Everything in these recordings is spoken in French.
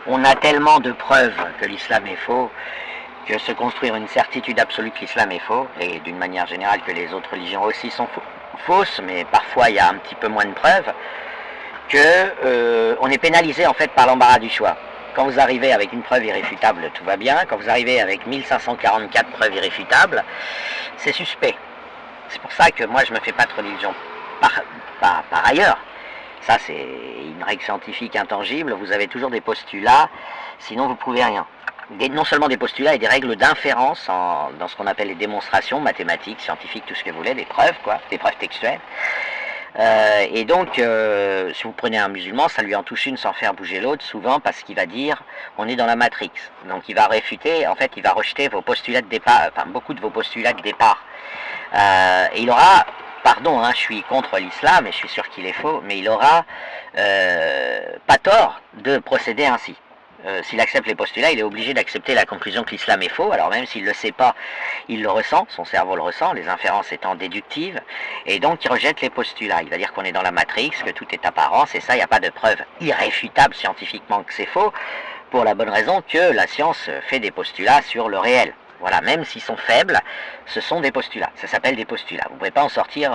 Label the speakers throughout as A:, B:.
A: On a tellement de preuves que l'islam est faux, que se construire une certitude absolue que l'islam est faux, et d'une manière générale que les autres religions aussi sont fausses, mais parfois il y a un petit peu moins de preuves, que on est pénalisé en fait par l'embarras du choix. Quand vous arrivez avec une preuve irréfutable, tout va bien. Quand vous arrivez avec 1544 preuves irréfutables, c'est suspect. C'est pour ça que moi je me fais pas de religion par ailleurs. Ça c'est une règle scientifique intangible, vous avez toujours des postulats, sinon vous ne prouvez rien. Non seulement des postulats et des règles d'inférence dans ce qu'on appelle les démonstrations mathématiques, scientifiques, tout ce que vous voulez, des preuves quoi, des preuves textuelles. Et donc, si vous prenez un musulman, ça lui en touche une sans faire bouger l'autre, souvent parce qu'il va dire on est dans la matrix. Donc il va réfuter, en fait il va rejeter vos postulats de départ, enfin beaucoup de vos postulats de départ. Et il aura, pardon, je suis contre l'islam et je suis sûr qu'il est faux, mais il aura pas tort de procéder ainsi. S'il accepte les postulats, il est obligé d'accepter la conclusion que l'islam est faux, alors même s'il ne le sait pas, il le ressent, son cerveau le ressent, les inférences étant déductives, et donc il rejette les postulats. Il va dire qu'on est dans la matrix, que tout est apparence, et ça, il n'y a pas de preuve irréfutable scientifiquement que c'est faux, pour la bonne raison que la science fait des postulats sur le réel. Voilà, même s'ils sont faibles, ce sont des postulats. Ça s'appelle des postulats. Vous ne pouvez pas en sortir.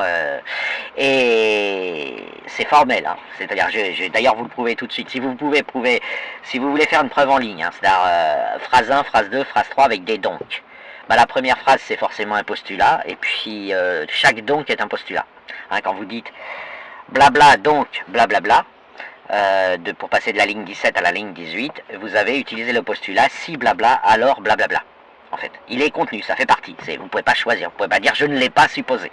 A: Et c'est formel. C'est-à-dire, d'ailleurs, vous le prouvez tout de suite. Si vous pouvez prouver, si vous voulez faire une preuve en ligne, c'est-à-dire phrase 1, phrase 2, phrase 3 avec des donc. La première phrase, c'est forcément un postulat. Et puis, chaque donc est un postulat. Quand vous dites blabla, donc, blablabla. Pour passer de la ligne 17 à la ligne 18, vous avez utilisé le postulat si blabla, alors blablabla. En fait, il est contenu, ça fait partie. Vous ne pouvez pas choisir, vous ne pouvez pas dire je ne l'ai pas supposé.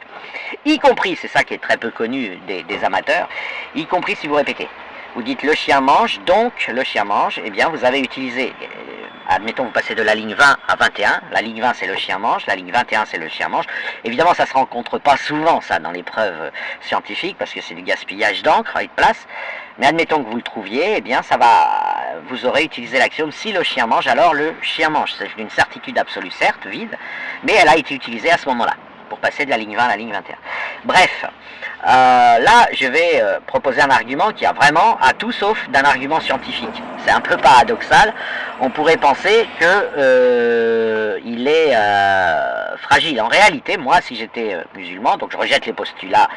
A: Y compris, c'est ça qui est très peu connu des amateurs, y compris si vous répétez. Vous dites le chien mange, donc le chien mange, eh bien vous avez utilisé, admettons vous passez de la ligne 20 à 21, la ligne 20 c'est le chien mange, la ligne 21 c'est le chien mange. Évidemment ça ne se rencontre pas souvent ça dans les preuves scientifiques parce que c'est du gaspillage d'encre et de place, mais admettons que vous le trouviez, eh bien ça va, vous aurez utilisé l'axiome si le chien mange, alors le chien mange. C'est une certitude absolue certes, vide, mais elle a été utilisée à ce moment-là, pour passer de la ligne 20 à la ligne 21. Bref, là je vais proposer un argument qui a vraiment à tout sauf d'un argument scientifique. C'est un peu paradoxal, on pourrait penser que il est fragile. En réalité, moi si j'étais musulman, donc je rejette les postulats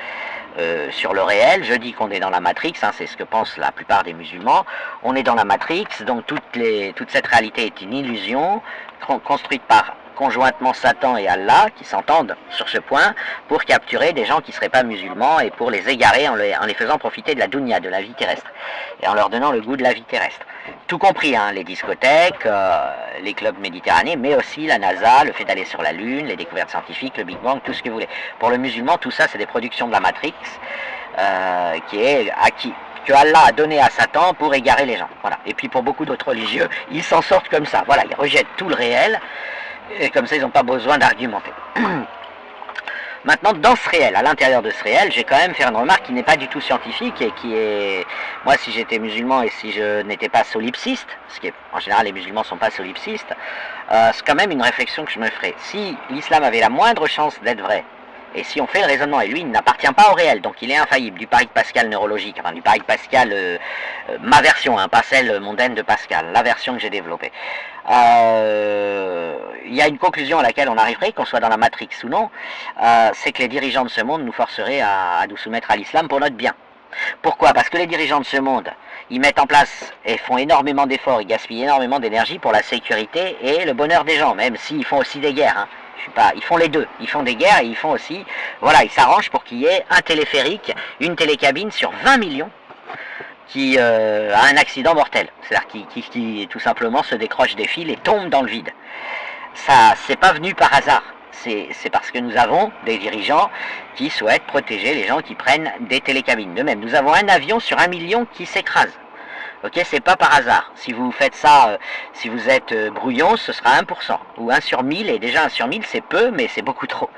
A: sur le réel, je dis qu'on est dans la Matrix, c'est ce que pensent la plupart des musulmans, on est dans la Matrix, donc toute cette réalité est une illusion construite par conjointement Satan et Allah qui s'entendent sur ce point pour capturer des gens qui ne seraient pas musulmans et pour les égarer en les faisant profiter de la dunya, de la vie terrestre, et en leur donnant le goût de la vie terrestre. Tout compris, les discothèques, les clubs méditerranéens, mais aussi la NASA, le fait d'aller sur la Lune, les découvertes scientifiques, le Big Bang, tout ce que vous voulez. Pour le musulman, tout ça, c'est des productions de la Matrix que Allah a donné à Satan pour égarer les gens. Voilà. Et puis pour beaucoup d'autres religieux, ils s'en sortent comme ça. Voilà, ils rejettent tout le réel, et comme ça, ils n'ont pas besoin d'argumenter. Maintenant, dans ce réel, à l'intérieur de ce réel, j'ai quand même fait une remarque qui n'est pas du tout scientifique et qui est... Moi, si j'étais musulman et si je n'étais pas solipsiste, ce qui est... En général, les musulmans ne sont pas solipsistes, c'est quand même une réflexion que je me ferais. Si l'islam avait la moindre chance d'être vrai, et si on fait le raisonnement, et lui, il n'appartient pas au réel, donc il est infaillible, du pari de Pascal neurologique, enfin du pari de Pascal, ma version, pas celle mondaine de Pascal, la version que j'ai développée. Il y a une conclusion à laquelle on arriverait, qu'on soit dans la Matrix ou non, c'est que les dirigeants de ce monde nous forceraient à nous soumettre à l'islam pour notre bien. Pourquoi? Parce que les dirigeants de ce monde, ils mettent en place et font énormément d'efforts, ils gaspillent énormément d'énergie pour la sécurité et le bonheur des gens, même s'ils font aussi des guerres. Ils font les deux, ils font des guerres et ils font aussi, voilà, ils s'arrangent pour qu'il y ait un téléphérique, une télécabine sur 20 millions qui a un accident mortel, c'est-à-dire qui tout simplement se décroche des fils et tombe dans le vide. Ça, c'est pas venu par hasard, c'est parce que nous avons des dirigeants qui souhaitent protéger les gens qui prennent des télécabines. De même, nous avons un avion sur 1 million qui s'écrase. Ok, c'est pas par hasard. Si vous faites ça, si vous êtes brouillon, ce sera 1%. Ou 1 sur 1000, et déjà 1 sur 1000 c'est peu, mais c'est beaucoup trop.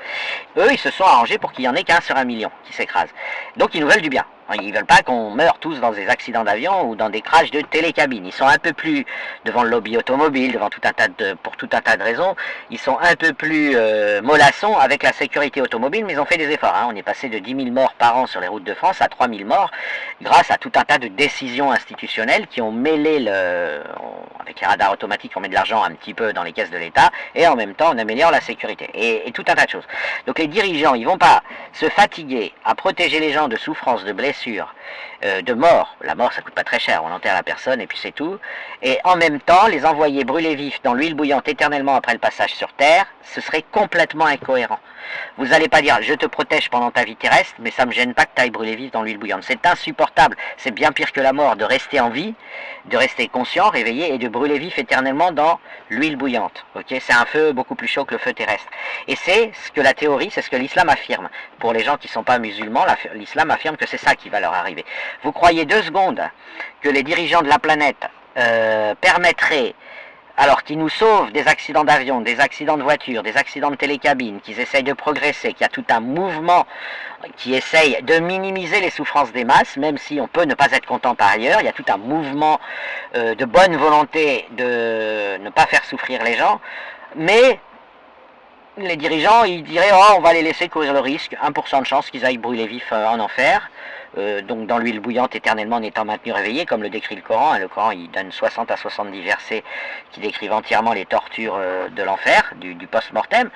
A: Eux, ils se sont arrangés pour qu'il n'y en ait qu'un sur 1 million qui s'écrase. Donc ils nous veulent du bien. Ils veulent pas qu'on meure tous dans des accidents d'avion ou dans des crashs de télécabine. Ils sont un peu plus, devant le lobby automobile, devant pour tout un tas de raisons, ils sont un peu plus mollassons avec la sécurité automobile, mais ils ont fait des efforts. On est passé de 10 000 morts par an sur les routes de France à 3 000 morts grâce à tout un tas de décisions institutionnelles qui ont mêlé avec les radars automatiques, on met de l'argent un petit peu dans les caisses de l'État et en même temps on améliore la sécurité et tout un tas de choses. Donc les dirigeants, ils vont pas se fatiguer à protéger les gens de souffrances, de blessures, de mort. La mort, ça coûte pas très cher, on enterre la personne et puis c'est tout. Et en même temps, les envoyer brûler vifs dans l'huile bouillante éternellement après le passage sur Terre, ce serait complètement incohérent. Vous n'allez pas dire, je te protège pendant ta vie terrestre, mais ça me gêne pas que tu ailles brûler vif dans l'huile bouillante. C'est insupportable, c'est bien pire que la mort de rester en vie, de rester conscient, réveillé et de brûler vif éternellement dans l'huile bouillante. Okay, c'est un feu beaucoup plus chaud que le feu terrestre. Et c'est ce que la théorie, c'est ce que l'islam affirme. Pour les gens qui ne sont pas musulmans, l'islam affirme que c'est ça qui va leur arriver. Vous croyez 2 secondes que les dirigeants de la planète permettraient, alors qu'ils nous sauvent des accidents d'avion, des accidents de voiture, des accidents de télécabine, qu'ils essayent de progresser, qu'il y a tout un mouvement qui essaye de minimiser les souffrances des masses, même si on peut ne pas être content par ailleurs, il y a tout un mouvement de bonne volonté de ne pas faire souffrir les gens, mais les dirigeants, ils diraient, oh, on va les laisser courir le risque, 1% de chance qu'ils aillent brûler vifs en enfer, donc dans l'huile bouillante éternellement en étant maintenus réveillés, comme le décrit le Coran. Le Coran, il donne 60 à 70 versets qui décrivent entièrement les tortures de l'enfer, du post-mortem.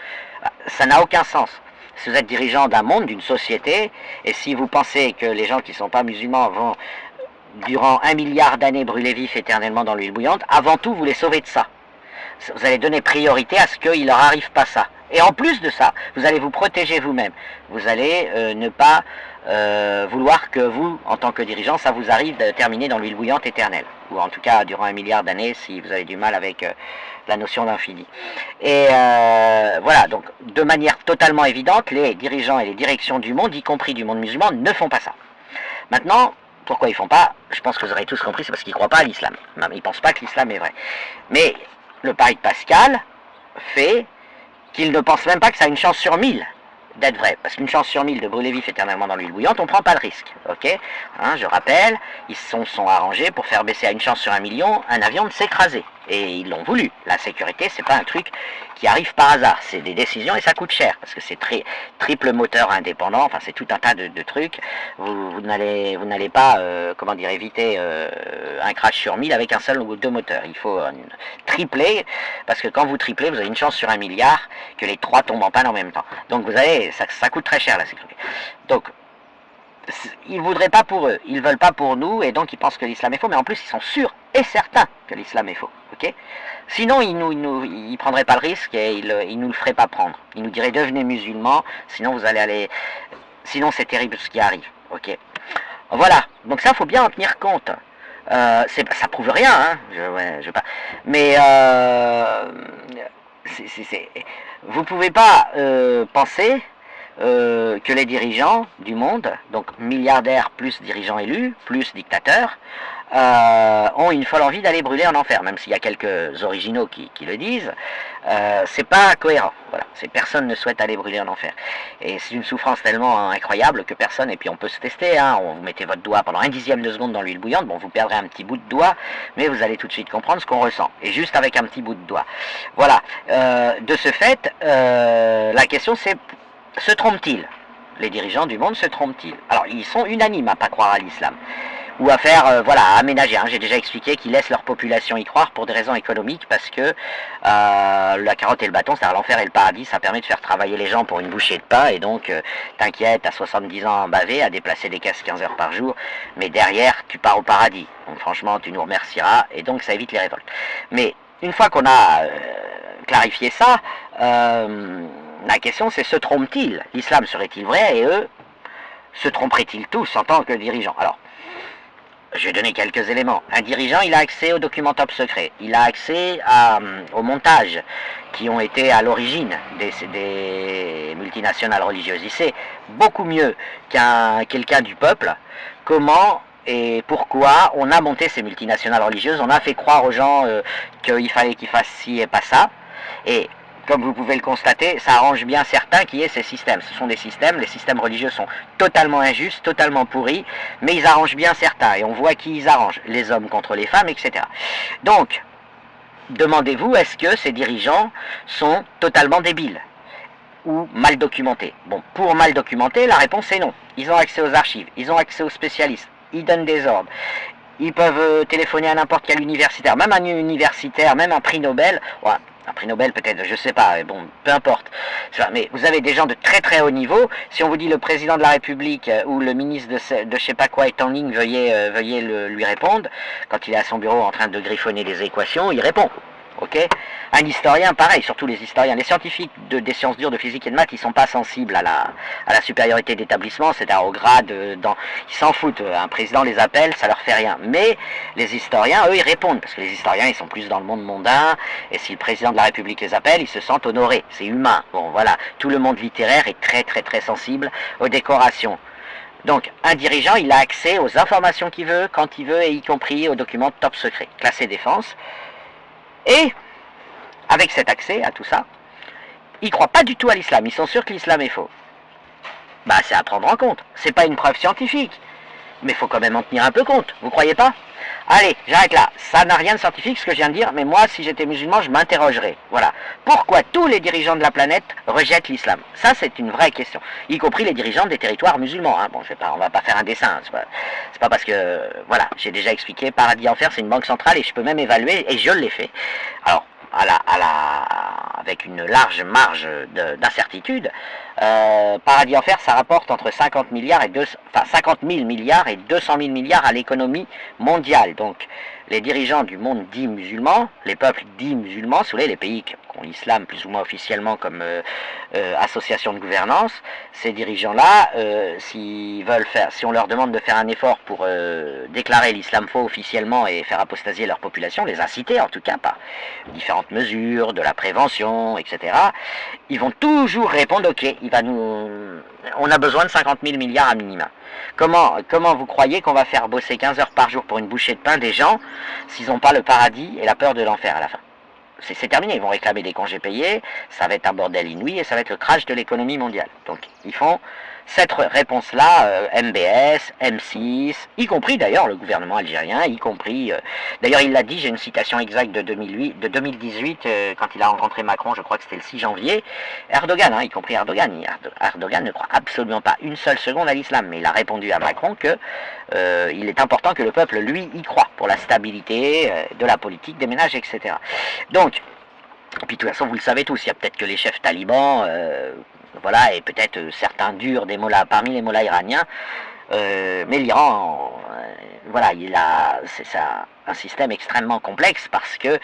A: Ça n'a aucun sens. Si vous êtes dirigeant d'un monde, d'une société, et si vous pensez que les gens qui ne sont pas musulmans vont, durant 1 milliard d'années, brûler vifs éternellement dans l'huile bouillante, avant tout, vous les sauvez de ça. Vous allez donner priorité à ce qu'il leur arrive pas ça. Et en plus de ça, vous allez vous protéger vous-même. Vous allez ne pas vouloir que vous, en tant que dirigeant, ça vous arrive de terminer dans l'huile bouillante éternelle. Ou en tout cas, durant 1 milliard d'années, si vous avez du mal avec la notion d'infini. Et voilà, donc de manière totalement évidente, les dirigeants et les directions du monde, y compris du monde musulman, ne font pas ça. Maintenant, pourquoi ils font pas? Je pense que vous aurez tous compris, c'est parce qu'ils ne croient pas à l'islam. Ils ne pensent pas que l'islam est vrai. Mais le pari de Pascal fait qu'ils ne pensent même pas que ça a une chance sur 1000 d'être vrai. Parce qu'une chance sur 1000 de brûler vif éternellement dans l'huile bouillante, on ne prend pas le risque. Ok, je rappelle, ils se sont arrangés pour faire baisser à une chance sur 1 million un avion de s'écraser. Et ils l'ont voulu. La sécurité, c'est pas un truc qui arrive par hasard. C'est des décisions et ça coûte cher. Parce que c'est triple moteur indépendant. Enfin, c'est tout un tas de trucs. Vous n'allez pas, comment dire, éviter un crash sur 1000 avec un seul ou 2 moteurs. Il faut tripler. Parce que quand vous triplez, vous avez une chance sur 1 milliard que les 3 tombent en panne en même temps. Donc vous avez, ça coûte très cher la sécurité. Donc, ils ne voudraient pas pour eux, ils ne veulent pas pour nous, et donc ils pensent que l'islam est faux, mais en plus ils sont sûrs et certains que l'islam est faux. Okay, sinon ils ne prendraient pas le risque et ils nous le feraient pas prendre. Ils nous diraient devenez musulmans, sinon vous allez aller... Sinon c'est terrible ce qui arrive. Okay, voilà, donc ça faut bien en tenir compte. Ça prouve rien, hein. Mais vous pouvez pas penser que les dirigeants du monde, donc milliardaires plus dirigeants élus, plus dictateurs, ont une folle envie d'aller brûler en enfer, même s'il y a quelques originaux qui le disent, c'est pas cohérent. Voilà, personne ne souhaite aller brûler en enfer. Et c'est une souffrance tellement incroyable que personne, et puis on peut se tester, hein, vous mettez votre doigt pendant 1/10 de seconde dans l'huile bouillante, bon vous perdrez un petit bout de doigt, mais vous allez tout de suite comprendre ce qu'on ressent, et juste avec un petit bout de doigt. Voilà, de ce fait, la question c'est, se trompent-ils? Les dirigeants du monde se trompent-ils? Alors ils sont unanimes à ne pas croire à l'islam. Ou à faire, voilà, à aménager. J'ai déjà expliqué qu'ils laissent leur population y croire pour des raisons économiques, parce que la carotte et le bâton, c'est-à-dire l'enfer et le paradis, ça permet de faire travailler les gens pour une bouchée de pain, et donc t'inquiète, à 70 ans bavé, à déplacer des caisses 15 heures par jour, mais derrière, tu pars au paradis. Donc franchement, tu nous remercieras, et donc ça évite les révoltes. Mais une fois qu'on a clarifié ça, la question c'est, se trompent-ils? L'islam serait-il vrai, et eux, se tromperaient-ils tous en tant que dirigeants? Alors, je vais donner quelques éléments. Un dirigeant, il a accès aux documents top secrets. Il a accès aux montages qui ont été à l'origine des multinationales religieuses. Il sait beaucoup mieux quelqu'un du peuple comment et pourquoi on a monté ces multinationales religieuses. On a fait croire aux gens qu'il fallait qu'ils fassent ci et pas ça. Et comme vous pouvez le constater, ça arrange bien certains qui est ces systèmes. Ce sont des systèmes, les systèmes religieux sont totalement injustes, totalement pourris, mais ils arrangent bien certains, et on voit qui ils arrangent, les hommes contre les femmes, etc. Donc, demandez-vous, est-ce que ces dirigeants sont totalement débiles ou mal documentés? Bon, pour mal documentés, la réponse est non. Ils ont accès aux archives, ils ont accès aux spécialistes, ils donnent des ordres. Ils peuvent téléphoner à n'importe quel universitaire, même un universitaire, même un prix Nobel. Ouais, un prix Nobel peut-être, je sais pas, bon, peu importe. Mais vous avez des gens de très très haut niveau. Si on vous dit le président de la République ou le ministre de je sais pas quoi est en ligne, veuillez lui répondre. Quand il est à son bureau en train de griffonner des équations, il répond. Ok, un historien, pareil, surtout les historiens. Les scientifiques des sciences dures, de physique et de maths, ils sont pas sensibles à la supériorité d'établissement, c'est-à-dire au grade, ils s'en foutent. Un président les appelle, ça leur fait rien. Mais les historiens, eux, ils répondent, parce que les historiens, ils sont plus dans le monde mondain, et si le président de la République les appelle, ils se sentent honorés. C'est humain. Bon, voilà. Tout le monde littéraire est très, très, très sensible aux décorations. Donc, un dirigeant, il a accès aux informations qu'il veut, quand il veut, et y compris aux documents top secret, classés défense. Et, avec cet accès à tout ça, ils ne croient pas du tout à l'islam, ils sont sûrs que l'islam est faux. Bah, c'est à prendre en compte. C'est pas une preuve scientifique, mais il faut quand même en tenir un peu compte, vous croyez pas? Allez, j'arrête là. Ça n'a rien de scientifique ce que je viens de dire, mais moi, si j'étais musulman, je m'interrogerais. Voilà. Pourquoi tous les dirigeants de la planète rejettent l'islam? Ça, c'est une vraie question. Y compris les dirigeants des territoires musulmans. Hein. Bon, on va pas faire un dessin. C'est pas parce que, voilà, j'ai déjà expliqué, Paradis Enfer, c'est une banque centrale et je peux même évaluer, et je l'ai fait. Alors, avec une large marge d'incertitude, Paradis Enfer, ça rapporte entre 50 000 milliards et 200 000 milliards à l'économie mondiale. Donc, les dirigeants du monde dit musulman, les peuples dits musulmans, si vous voulez, les pays qui ont l'islam plus ou moins officiellement comme association de gouvernance, ces dirigeants-là, si on leur demande de faire un effort pour déclarer l'islam faux officiellement et faire apostasier leur population, les inciter en tout cas par différentes mesures, de la prévention, etc., ils vont toujours répondre, ok, on a besoin de 50 000 milliards à minima. Comment vous croyez qu'on va faire bosser 15 heures par jour pour une bouchée de pain des gens s'ils n'ont pas le paradis et la peur de l'enfer à la fin? C'est terminé, ils vont réclamer des congés payés, ça va être un bordel inouï et ça va être le crash de l'économie mondiale. Donc ils font cette réponse-là, MBS, M6, y compris d'ailleurs le gouvernement algérien, y compris... d'ailleurs il l'a dit, j'ai une citation exacte de 2018, quand il a rencontré Macron, je crois que c'était le 6 janvier, Erdogan, y compris Erdogan, Erdogan ne croit absolument pas une seule seconde à l'islam, mais il a répondu à Macron que il est important que le peuple, lui, y croit, pour la stabilité de la politique, des ménages, etc. Donc, et puis de toute façon, vous le savez tous, il y a peut-être que les chefs talibans, voilà, et peut-être certains durs parmi les mollahs iraniens, mais l'Iran, voilà, c'est un système extrêmement complexe parce que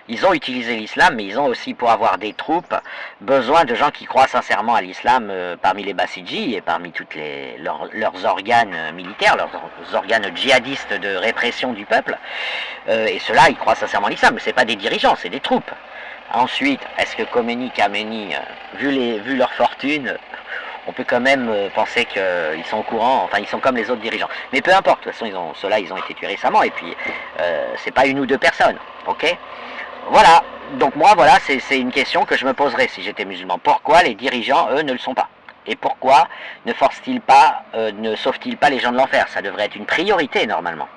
A: ils ont utilisé l'islam, mais ils ont aussi, pour avoir des troupes, besoin de gens qui croient sincèrement à l'islam parmi les Bassidji et parmi toutes leurs organes militaires, leurs organes djihadistes de répression du peuple. Et ceux-là, ils croient sincèrement à l'islam, mais ce n'est pas des dirigeants, c'est des troupes. Ensuite, est-ce que Khomeini, vu leur fortune, on peut quand même penser qu'ils sont au courant, enfin ils sont comme les autres dirigeants. Mais peu importe, de toute façon, ceux-là, ils ont été tués récemment, et puis c'est pas une ou deux personnes, ok? Voilà, donc moi, voilà, c'est une question que je me poserais si j'étais musulman. Pourquoi les dirigeants, eux, ne le sont pas? Et pourquoi ne sauvent-ils pas les gens de l'enfer? Ça devrait être une priorité, normalement.